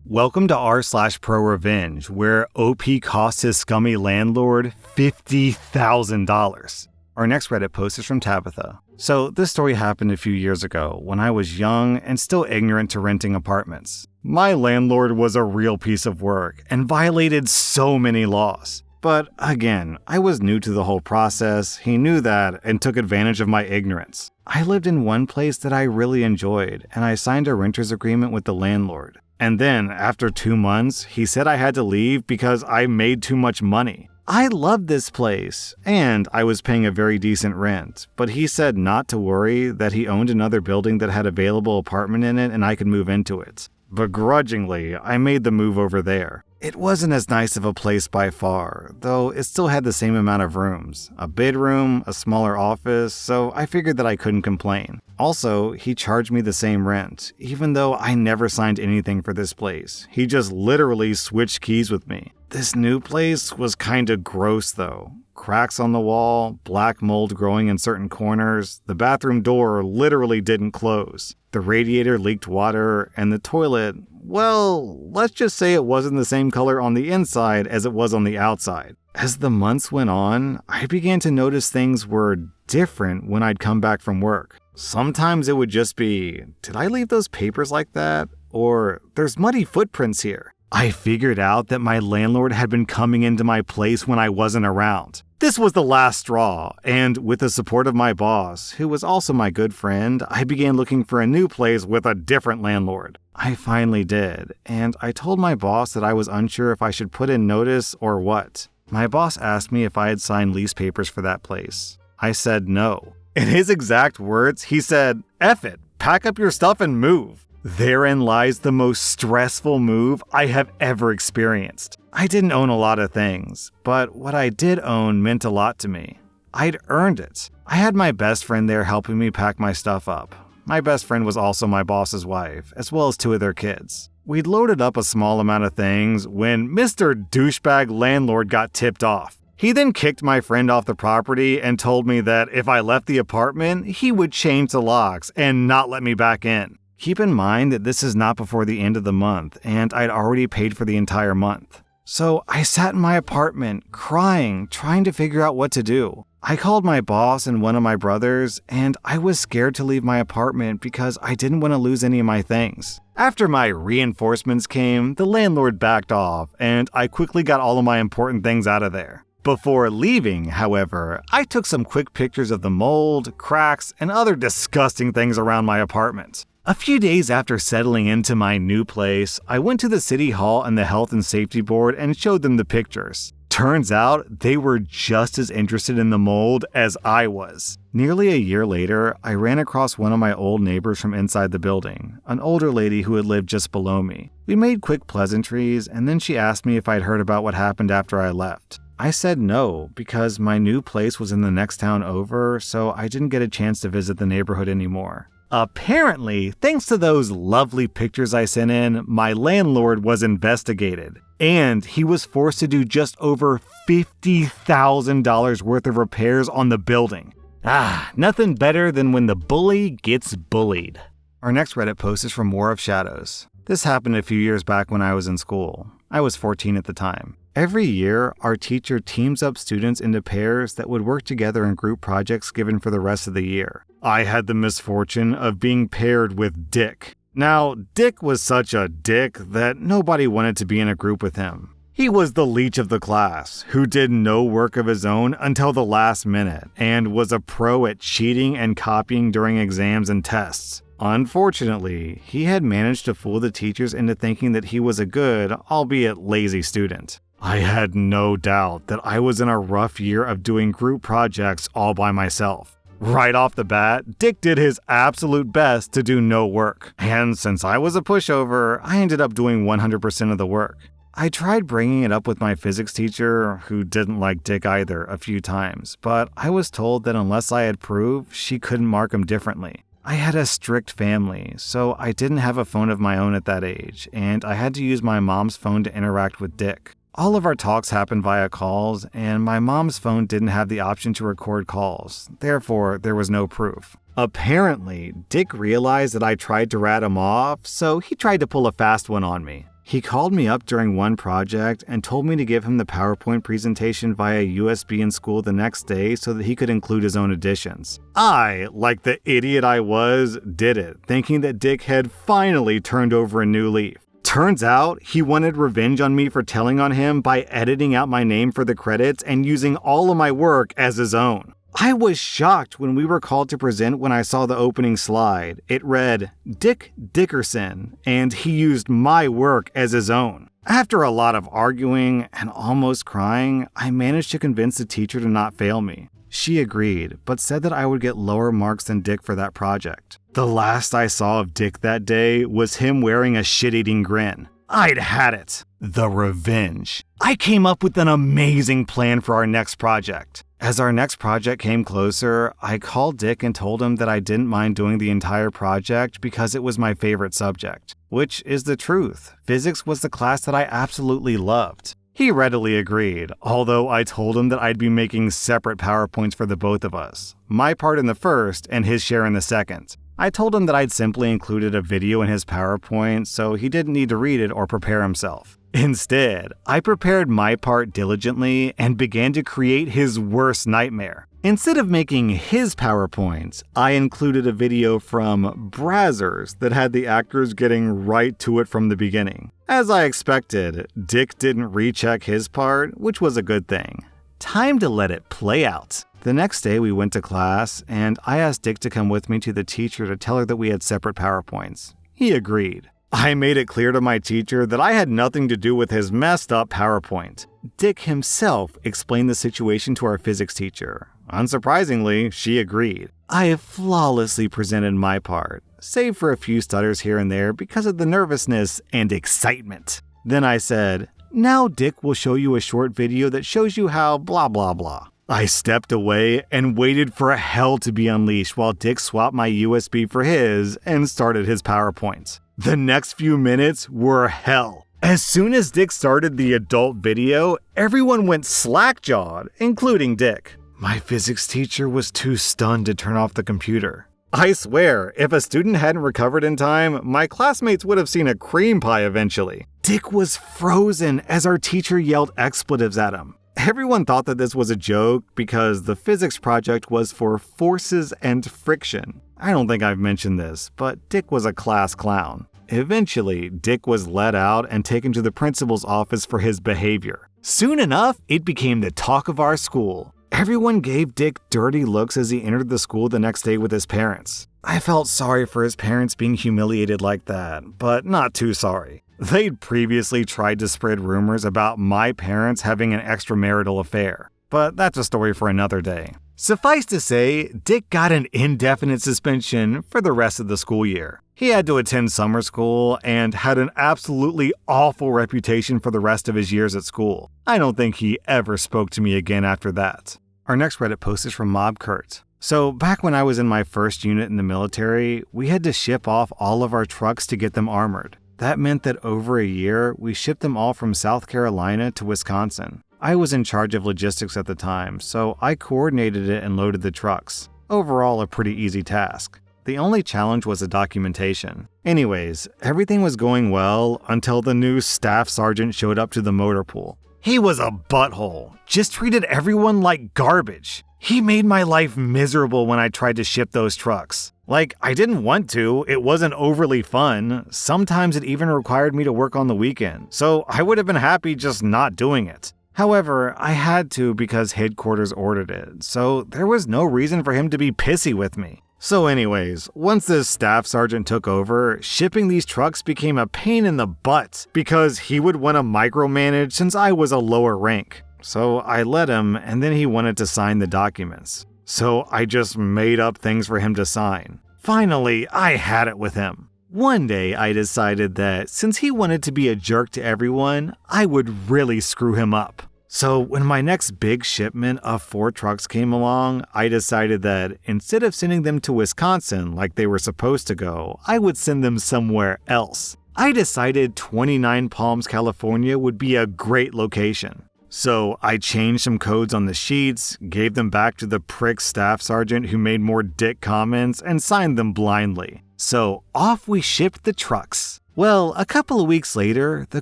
Welcome to r/slash Prrorevenge, where OP cost his scummy landlord $50,000. Our next Reddit post is from Tabitha. So this story happened a few years ago when I was young and still ignorant to renting apartments. My landlord was a real piece of work and violated so many laws. But again, I was new to the whole process, he knew that, and took advantage of my ignorance. I lived in one place that I really enjoyed, and I signed a renter's agreement with the landlord. And then, after 2 months, he said I had to leave because I made too much money. I loved this place, and I was paying a very decent rent, but he said not to worry, that he owned another building that had available apartment in it and I could move into it. Begrudgingly, I made the move over there. It wasn't as nice of a place by far, though it still had the same amount of rooms. A bedroom, a smaller office, so I figured that I couldn't complain. Also, he charged me the same rent, even though I never signed anything for this place. He just literally switched keys with me. This new place was kinda gross though. Cracks on the wall, black mold growing in certain corners, the bathroom door literally didn't close. The radiator leaked water, and the toilet, well, let's just say it wasn't the same color on the inside as it was on the outside. As the months went on, I began to notice things were different when I'd come back from work. Sometimes it would just be, did I leave those papers like that? Or, there's muddy footprints here. I figured out that my landlord had been coming into my place when I wasn't around. This was the last straw, and with the support of my boss, who was also my good friend, I began looking for a new place with a different landlord. I finally did, and I told my boss that I was unsure if I should put in notice or what. My boss asked me if I had signed lease papers for that place. I said no. In his exact words, he said, "F it, pack up your stuff and move." Therein lies the most stressful move I have ever experienced. I didn't own a lot of things, but what I did own meant a lot to me. I'd earned it. I had my best friend there helping me pack my stuff up. My best friend was also my boss's wife, as well as 2 of their kids. We'd loaded up a small amount of things when Mr. Douchebag Landlord got tipped off. He then kicked my friend off the property and told me that if I left the apartment, he would change the locks and not let me back in. Keep in mind that this is not before the end of the month, and I'd already paid for the entire month. So I sat in my apartment, crying, trying to figure out what to do. I called my boss and one of my brothers, and I was scared to leave my apartment because I didn't want to lose any of my things. After my reinforcements came, the landlord backed off, and I quickly got all of my important things out of there. Before leaving, however, I took some quick pictures of the mold, cracks, and other disgusting things around my apartment. A few days after settling into my new place, I went to the city hall and the health and safety board and showed them the pictures. Turns out they were just as interested in the mold as I was. Nearly a year later, I ran across one of my old neighbors from inside the building, an older lady who had lived just below me. We made quick pleasantries, and then she asked me if I'd heard about what happened after I left. I said no, because my new place was in the next town over, so I didn't get a chance to visit the neighborhood anymore. Apparently, thanks to those lovely pictures I sent in, my landlord was investigated, and he was forced to do just over $50,000 worth of repairs on the building. Nothing better than when the bully gets bullied. Our next Reddit post is from War of Shadows. This happened a few years back when I was in school. I was 14 at the time. Every year, our teacher teams up students into pairs that would work together in group projects given for the rest of the year. I had the misfortune of being paired with Dick. Now, Dick was such a dick that nobody wanted to be in a group with him. He was the leech of the class, who did no work of his own until the last minute, and was a pro at cheating and copying during exams and tests. Unfortunately, he had managed to fool the teachers into thinking that he was a good, albeit lazy student. I had no doubt that I was in a rough year of doing group projects all by myself. Right off the bat, Dick did his absolute best to do no work. And since I was a pushover, I ended up doing 100% of the work. I tried bringing it up with my physics teacher, who didn't like Dick either, a few times, but I was told that unless I had proof, she couldn't mark him differently. I had a strict family, so I didn't have a phone of my own at that age, and I had to use my mom's phone to interact with Dick. All of our talks happened via calls, and my mom's phone didn't have the option to record calls. Therefore, there was no proof. Apparently, Dick realized that I tried to rat him off, so he tried to pull a fast one on me. He called me up during one project and told me to give him the PowerPoint presentation via USB in school the next day so that he could include his own additions. I, like the idiot I was, did it, thinking that Dick had finally turned over a new leaf. Turns out, he wanted revenge on me for telling on him by editing out my name for the credits and using all of my work as his own. I was shocked when we were called to present when I saw the opening slide. It read, Dick Dickerson, and he used my work as his own. After a lot of arguing and almost crying, I managed to convince the teacher to not fail me. She agreed, but said that I would get lower marks than Dick for that project. The last I saw of Dick that day was him wearing a shit-eating grin. I'd had it. The revenge. I came up with an amazing plan for our next project. As our next project came closer, I called Dick and told him that I didn't mind doing the entire project because it was my favorite subject. Which is the truth. Physics was the class that I absolutely loved. He readily agreed, although I told him that I'd be making separate PowerPoints for the both of us. My part in the first and his share in the second. I told him that I'd simply included a video in his PowerPoint, so he didn't need to read it or prepare himself. Instead, I prepared my part diligently and began to create his worst nightmare. Instead of making his PowerPoints, I included a video from Brazzers that had the actors getting right to it from the beginning. As I expected, Dick didn't recheck his part, which was a good thing. Time to let it play out. The next day we went to class, and I asked Dick to come with me to the teacher to tell her that we had separate PowerPoints. He agreed. I made it clear to my teacher that I had nothing to do with his messed up PowerPoint. Dick himself explained the situation to our physics teacher. Unsurprisingly, she agreed. I flawlessly presented my part, save for a few stutters here and there because of the nervousness and excitement. Then I said, now Dick will show you a short video that shows you how blah blah blah. I stepped away and waited for hell to be unleashed while Dick swapped my USB for his and started his PowerPoint. The next few minutes were hell. As soon as Dick started the adult video, everyone went slack-jawed, including Dick. My physics teacher was too stunned to turn off the computer. I swear, if a student hadn't recovered in time, my classmates would have seen a cream pie eventually. Dick was frozen as our teacher yelled expletives at him. Everyone thought that this was a joke because the physics project was for forces and friction. I don't think I've mentioned this, but Dick was a class clown. Eventually, Dick was let out and taken to the principal's office for his behavior. Soon enough, it became the talk of our school. Everyone gave Dick dirty looks as he entered the school the next day with his parents. I felt sorry for his parents being humiliated like that, but not too sorry. They'd previously tried to spread rumors about my parents having an extramarital affair, but that's a story for another day. Suffice to say, Dick got an indefinite suspension for the rest of the school year. He had to attend summer school and had an absolutely awful reputation for the rest of his years at school. I don't think he ever spoke to me again after that. Our next Reddit post is from Mob Kurt. So back when I was in my first unit in the military, we had to ship off all of our trucks to get them armored. That meant that over a year, we shipped them all from South Carolina to Wisconsin. I was in charge of logistics at the time, so I coordinated it and loaded the trucks. Overall, a pretty easy task. The only challenge was the documentation. Anyways, everything was going well until the new staff sergeant showed up to the motor pool. He was a butthole, just treated everyone like garbage. He made my life miserable when I tried to ship those trucks. Like, I didn't want to, it wasn't overly fun. Sometimes it even required me to work on the weekend, so I would have been happy just not doing it. However, I had to because headquarters ordered it, so there was no reason for him to be pissy with me. So anyways, once this staff sergeant took over, shipping these trucks became a pain in the butt because he would want to micromanage since I was a lower rank. So I let him, and then he wanted to sign the documents. So I just made up things for him to sign. Finally, I had it with him. One day I decided that since he wanted to be a jerk to everyone, I would really screw him up. So when my next big shipment of 4 trucks came along, I decided that instead of sending them to Wisconsin like they were supposed to go, I would send them somewhere else. I decided 29 Palms, California would be a great location. So I changed some codes on the sheets, gave them back to the prick staff sergeant who made more dick comments, and signed them blindly. So off we shipped the trucks. Well, a couple of weeks later, the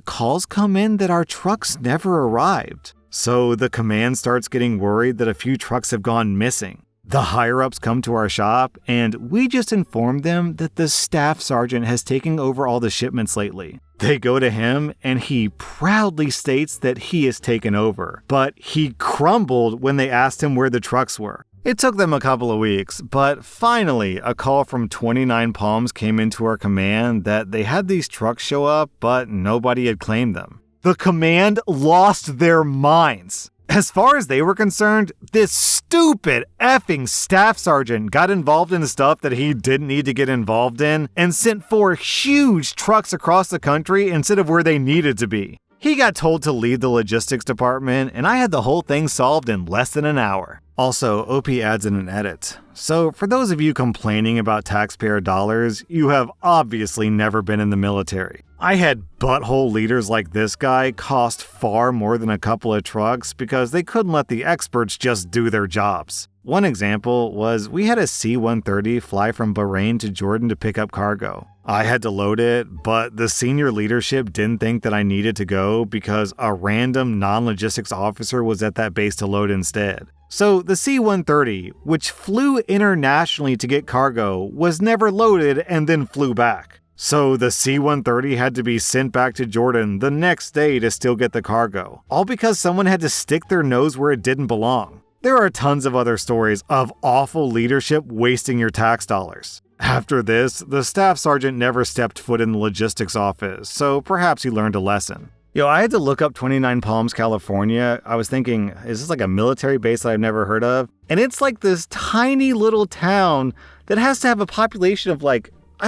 calls come in that our trucks never arrived. So the command starts getting worried that a few trucks have gone missing. The higher-ups come to our shop, and we just inform them that the staff sergeant has taken over all the shipments lately. They go to him, and he proudly states that he has taken over, but he crumbled when they asked him where the trucks were. It took them a couple of weeks, but finally, a call from 29 Palms came into our command that they had these trucks show up, but nobody had claimed them. The command lost their minds. As far as they were concerned, this stupid effing staff sergeant got involved in stuff that he didn't need to get involved in and sent 4 huge trucks across the country instead of where they needed to be. He got told to leave the logistics department, and I had the whole thing solved in less than an hour. Also, OP adds in an edit. So, for those of you complaining about taxpayer dollars, you have obviously never been in the military. I had butthole leaders like this guy cost far more than a couple of trucks because they couldn't let the experts just do their jobs. One example was we had a C-130 fly from Bahrain to Jordan to pick up cargo. I had to load it, but the senior leadership didn't think that I needed to go because a random non-logistics officer was at that base to load instead. So the C-130, which flew internationally to get cargo, was never loaded and then flew back. So the C-130 had to be sent back to Jordan the next day to still get the cargo, all because someone had to stick their nose where it didn't belong. There are tons of other stories of awful leadership wasting your tax dollars. After this, the staff sergeant never stepped foot in the logistics office, so perhaps he learned a lesson. I had to look up 29 Palms, California. I was thinking, is this like a military base that I've never heard of? And it's like this tiny little town that has to have a population of I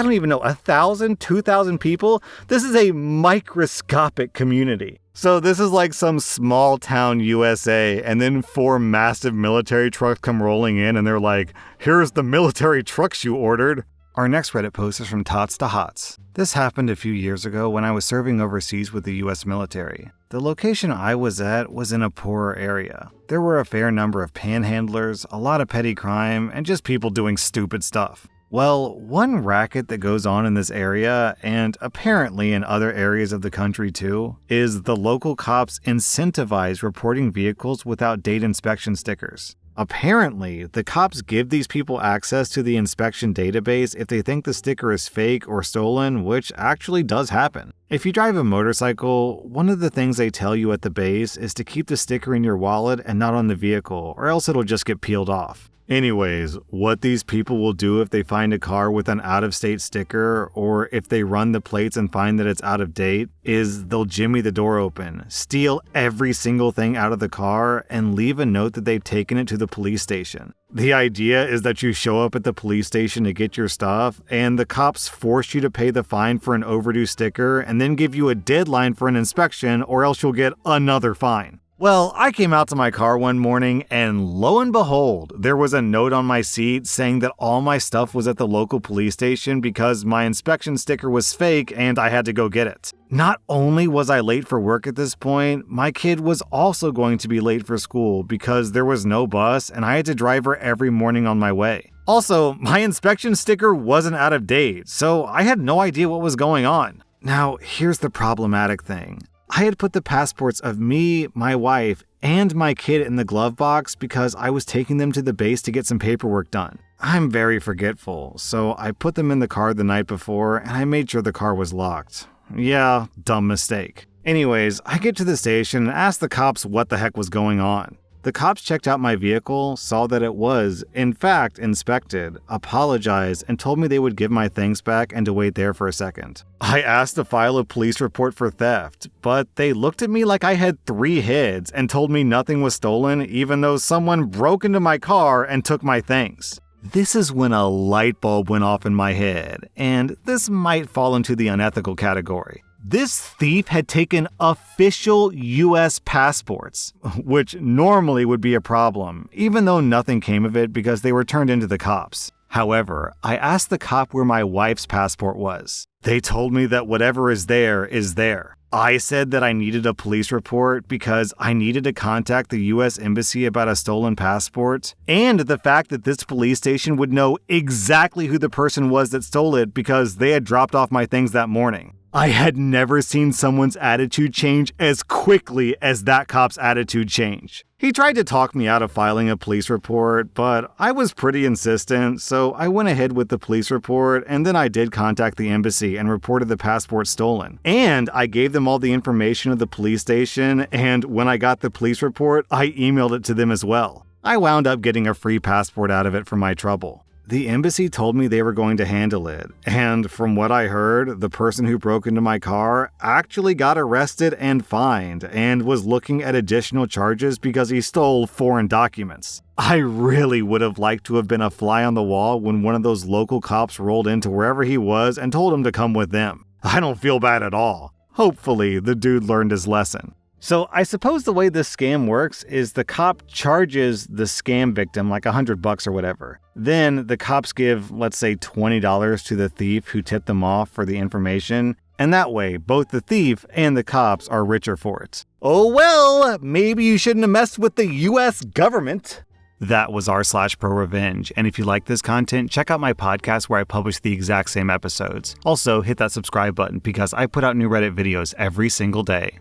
don't even know, 1,000, 2,000 people? This is a microscopic community. So this is like some small town USA, and then 4 massive military trucks come rolling in and they're like, here's the military trucks you ordered. Our next Reddit post is from Tots to Hots. This happened a few years ago when I was serving overseas with the US military. The location I was at was in a poorer area. There were a fair number of panhandlers, a lot of petty crime, and just people doing stupid stuff. Well, one racket that goes on in this area, and apparently in other areas of the country too, is the local cops incentivize reporting vehicles without date inspection stickers. Apparently, the cops give these people access to the inspection database if they think the sticker is fake or stolen, which actually does happen. If you drive a motorcycle, one of the things they tell you at the base is to keep the sticker in your wallet and not on the vehicle, or else it'll just get peeled off. Anyways, what these people will do if they find a car with an out-of-state sticker, or if they run the plates and find that it's out of date, is they'll jimmy the door open, steal every single thing out of the car, and leave a note that they've taken it to the police station. The idea is that you show up at the police station to get your stuff, and the cops force you to pay the fine for an overdue sticker, and then give you a deadline for an inspection, or else you'll get another fine. Well, I came out to my car one morning and lo and behold, there was a note on my seat saying that all my stuff was at the local police station because my inspection sticker was fake and I had to go get it. Not only was I late for work at this point, my kid was also going to be late for school because there was no bus and I had to drive her every morning on my way. Also, my inspection sticker wasn't out of date, so I had no idea what was going on. Now, here's the problematic thing. I had put the passports of me, my wife, and my kid in the glove box because I was taking them to the base to get some paperwork done. I'm very forgetful, so I put them in the car the night before and I made sure the car was locked. Yeah, dumb mistake. Anyways, I get to the station and ask the cops what the heck was going on. The cops checked out my vehicle, saw that it was, in fact, inspected, apologized, and told me they would give my things back and to wait there for a second. I asked to file a police report for theft, but they looked at me like I had 3 heads and told me nothing was stolen even though someone broke into my car and took my things. This is when a light bulb went off in my head, and this might fall into the unethical category. This thief had taken official US passports, which normally would be a problem, even though nothing came of it because they were turned into the cops. However, I asked the cop where my wife's passport was. They told me that whatever is there is there. I said that I needed a police report because I needed to contact the US Embassy about a stolen passport, and the fact that this police station would know exactly who the person was that stole it because they had dropped off my things that morning. I had never seen someone's attitude change as quickly as that cop's attitude changed. He tried to talk me out of filing a police report, but I was pretty insistent, so I went ahead with the police report, and then I did contact the embassy and reported the passport stolen. And I gave them all the information of the police station, and when I got the police report, I emailed it to them as well. I wound up getting a free passport out of it for my trouble. The embassy told me they were going to handle it, and from what I heard, the person who broke into my car actually got arrested and fined and was looking at additional charges because he stole foreign documents. I really would have liked to have been a fly on the wall when one of those local cops rolled into wherever he was and told him to come with them. I don't feel bad at all. Hopefully, the dude learned his lesson. So I suppose the way this scam works is the cop charges the scam victim like $100 or whatever. Then the cops give, let's say, $20 to the thief who tipped them off for the information. And that way, both the thief and the cops are richer for it. Oh well, maybe you shouldn't have messed with the US government. That was r/Prrorevenge, and if you like this content, check out my podcast where I publish the exact same episodes. Also, hit that subscribe button because I put out new Reddit videos every single day.